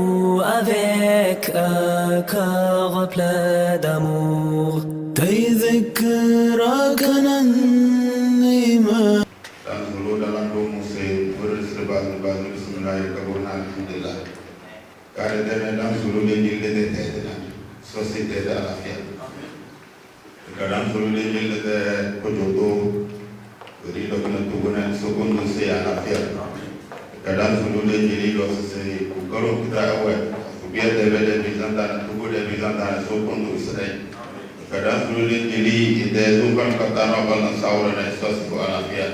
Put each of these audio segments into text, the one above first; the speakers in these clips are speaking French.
nous avec un cœur plein d'amour. Société de la fière. Kadam sulude jil de kojoto rido kuna tuguna sokondo se ala fière. Kadam sulude jili lo se kugaro kita awe kubia de vede bizanta tugu de bizanta sokondo se. Kadam sulude jili de zukan katano balan saura na sosko ala fière.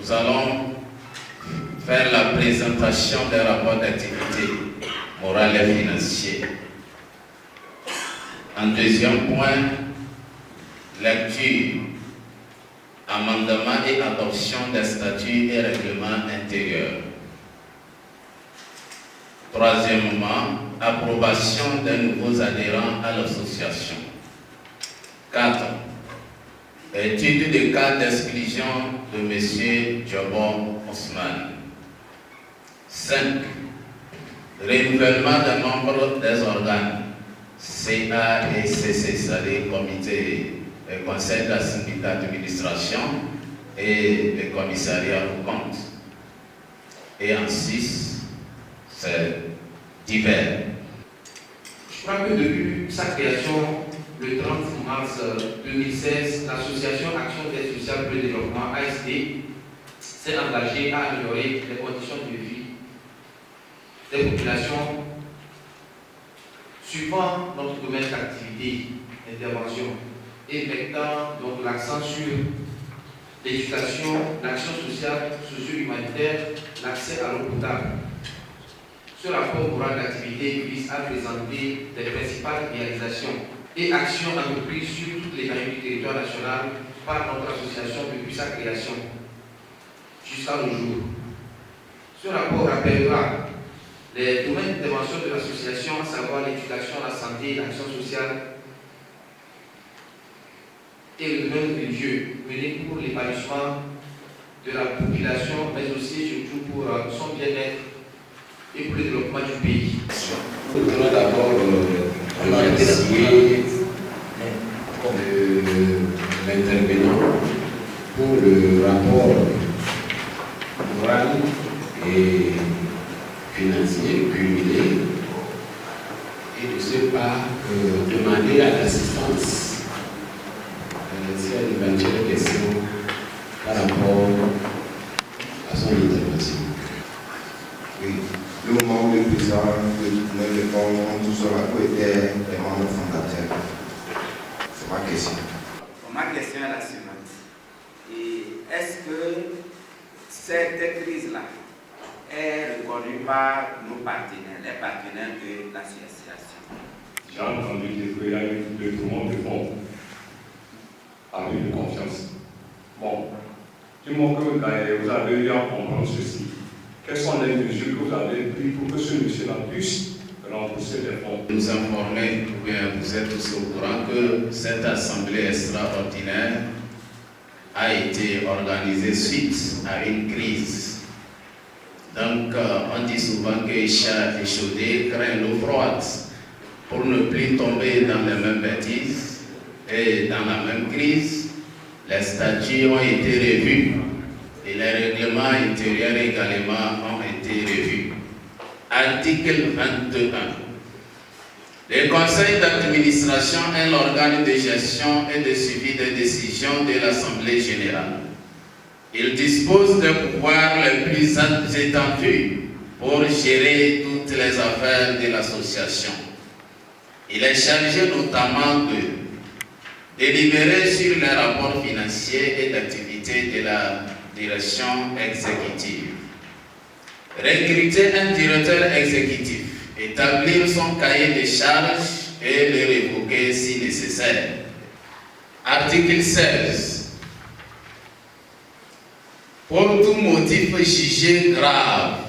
Nous allons faire la présentation des rapports d'activité morale et financière. En deuxième point, lecture, amendement et adoption des statuts et règlements intérieurs. Troisièmement, approbation des nouveaux adhérents à l'association. 4. Étude des cas d'exclusion de M. Djobon Ousmane. 5. Renouvellement des membres des organes CA et CC, c'est-à-dire comité et conseil de la syndicat d'administration et le commissariat aux comptes. Et en 6, c'est divers. Je crois que depuis sa création, le 30 mars 2016, l'association Action d'aide sociale pour le développement ASD s'est engagée à améliorer les conditions de vie des populations suivant notre domaine d'activité, d'intervention, et mettant donc l'accent sur l'éducation, l'action sociale, socio-humanitaire, l'accès à l'eau potable. Ce rapport moral d'activité vise à présenter les principales réalisations et actions entreprises sur toutes les familles du territoire national par notre association depuis sa création jusqu'à nos jours. Ce rapport rappellera les domaines d'intervention de l'association, à savoir l'éducation, la santé, l'action sociale et le domaine religieux, mené pour l'épanouissement de la population, mais aussi et surtout pour son bien-être et pour le développement du pays. Nous voudrons d'abord remercier l'intervenant pour le rapport moral et financier cumulé et de ce pas demander à l'assistance s'il y a d'éventuelles questions par rapport à son intervention. Oui, le moment où le président ne répond tout cela était les membres fondateurs. C'est ma question. Ma question est la suivante. Est-ce que cette crise-là est reconnue par nos partenaires, les partenaires de l'association? J'ai entendu dire qu'il y a eu le tourment de fonds avec de confiance. Bon, du moment que vous avez eu à comprendre ceci, quelles sont les mesures que vous avez prises pour que ce monsieur-là puisse rembourser les fonds? Nous informer, ou bien vous êtes tous au courant que cette assemblée extraordinaire a été organisée suite à une crise. Donc, on dit souvent que chat échaudé craint l'eau froide. Pour ne plus tomber dans les mêmes bêtises et dans la même crise, les statuts ont été revus et les règlements intérieurs également ont été revus. Article 21. Le conseil d'administration est l'organe de gestion et de suivi des décisions de l'Assemblée générale. Il dispose des pouvoirs les plus étendus pour gérer toutes les affaires de l'association. Il est chargé notamment de délibérer sur les rapports financiers et d'activité de la direction exécutive, recruter un directeur exécutif, établir son cahier de charges et le révoquer si nécessaire. Article 16. Pour tout motif jugé grave,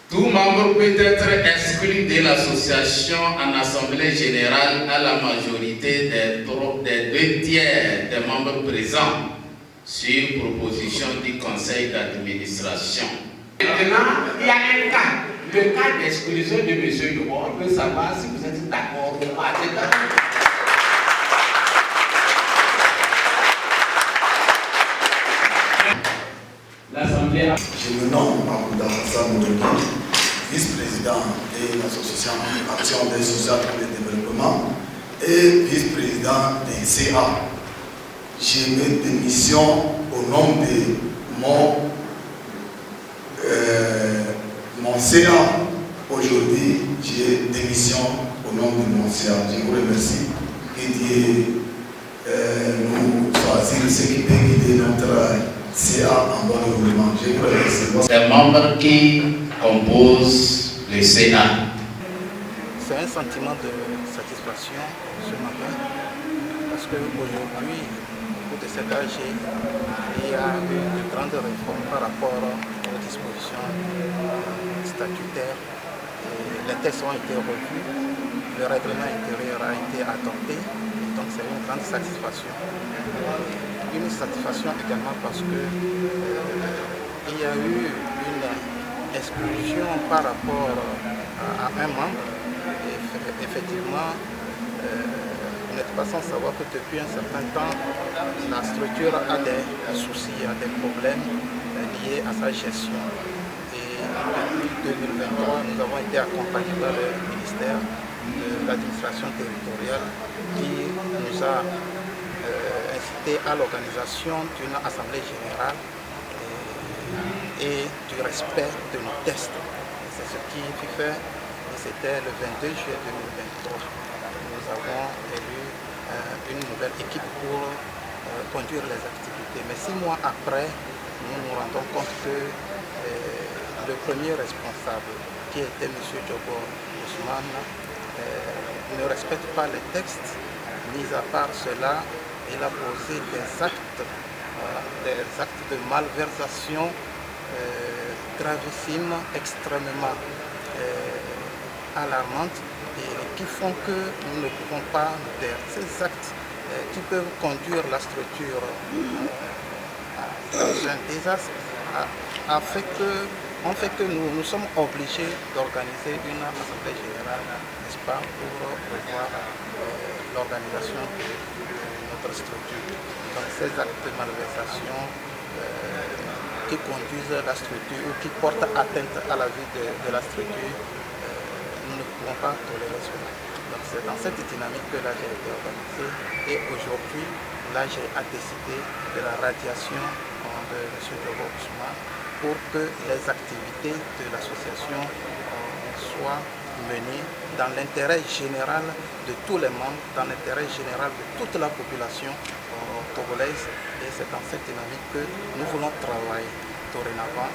tout membre peut être exclu de l'association en assemblée générale à la majorité des 2 tiers des membres présents sur proposition du conseil d'administration. Maintenant, il y a un cas le cas d'exclusion de M. Debord, on veut savoir si vous êtes d'accord ou pas. L'Assemblée. Je me nomme Mahmoud Hassan Moudouki, vice-président de l'association Action des sociales pour le développement et vice-président des CA. J'ai mis démission au nom de mon CA. Aujourd'hui, j'ai démission au nom de mon CA. Je vous remercie. Que Dieu nous choisisse ce qui peut guider notre CA en bon développement. Je vous remercie. Les membres qui composent le Sénat. C'est un sentiment de satisfaction ce matin parce qu'aujourd'hui, au cours de cet AG, il y a eu de grandes réformes par rapport aux dispositions statutaires. Les textes ont été revus, le règlement intérieur a été adopté, donc c'est une grande satisfaction. Une satisfaction également parce que il y a eu une exclusion par rapport à un membre. Effectivement, vous n'êtes pas sans savoir que depuis un certain temps, la structure a des soucis, a des problèmes liés à sa gestion. Et depuis 2023, nous avons été accompagnés par le ministère de l'administration territoriale qui nous a incité à l'organisation d'une assemblée générale et du respect de nos tests. C'est ce qui fut fait. C'était le 22 juillet 2023. Nous avons élu une nouvelle équipe pour conduire les activités. Mais 6 mois après, nous nous rendons compte que le premier responsable, qui était M. Djobor Ousmane, ne respecte pas les textes. Mis à part cela, il a posé des actes de malversation gravissimes, extrêmement alarmantes et qui font que nous ne pouvons pas nous taire. Ces actes qui peuvent conduire la structure dans un désastre ont fait que nous sommes obligés d'organiser une assemblée générale, n'est-ce pas, pour revoir l'organisation de notre structure. Donc ces actes de malversation qui conduisent la structure ou qui portent atteinte à la vie de la structure, nous ne pouvons pas tolérer cela. Donc c'est dans cette dynamique que l'AG a été organisée et aujourd'hui l'AG a décidé de la radiation de M. Djobor Ousmane pour que les activités de l'association soient menées dans l'intérêt général de tous les membres, dans l'intérêt général de toute la population togolaise. Et c'est dans cette dynamique que nous voulons travailler dorénavant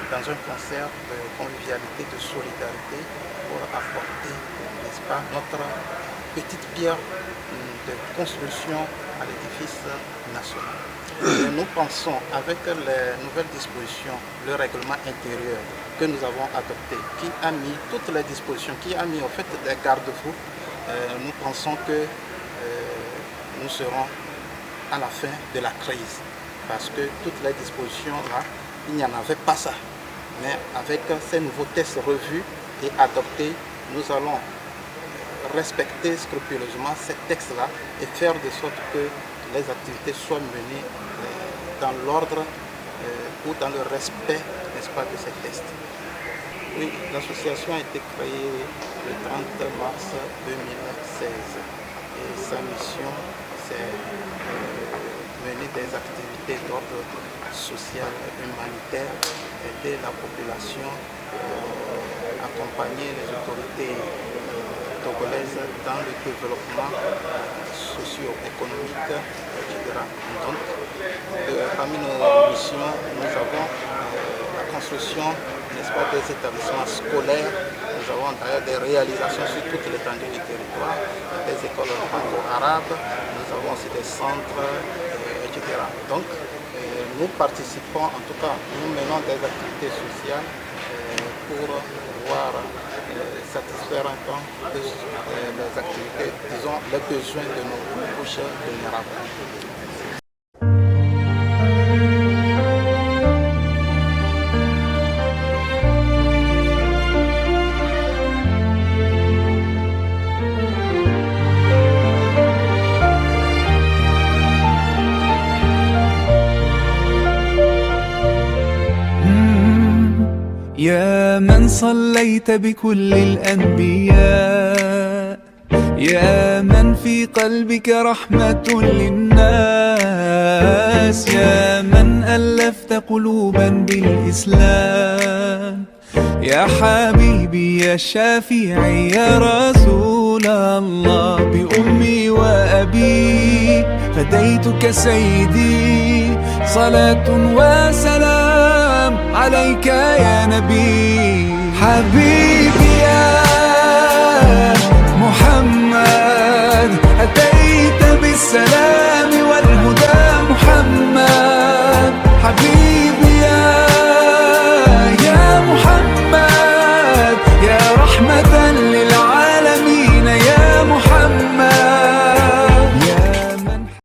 dans un concert de convivialité, de solidarité pour apporter, n'est-ce pas, notre petite pierre de construction à l'édifice national. Et nous pensons, avec les nouvelles dispositions, le règlement intérieur que nous avons adopté, qui a mis toutes les dispositions, qui a mis en fait des garde-fous, nous pensons que nous serons à la fin de la crise. Parce que toutes les dispositions là, il n'y en avait pas ça. Mais avec ces nouveaux tests revus et adoptés, nous allons respecter scrupuleusement ces textes-là et faire de sorte que les activités soient menées dans l'ordre ou dans le respect, n'est-ce pas, de ces tests. Oui, l'association a été créée le 30 mars 2016 et sa mission, c'est mener des activités d'ordre social et humanitaire, aider la population, accompagner les autorités togolaises dans le développement socio-économique, etc. Donc, parmi nos missions, nous avons la construction, n'est-ce pas, des établissements scolaires. Nous avons d'ailleurs des réalisations sur toute l'étendue du territoire, des écoles franco-arabes, nous avons aussi des centres, etc. Donc, nous participons, en tout cas, nous menons des activités sociales pour pouvoir satisfaire un peu les activités, disons, les besoins de nos couches vulnérables. من صليت بكل الأنبياء، يا من في قلبك رحمة للناس، يا من ألفت قلوبا بالإسلام، يا حبيبي يا شافعي يا رسول الله، بأمي وأبي فديتك سيدي، صلاة وسلام عليك يا نبي حبيبي.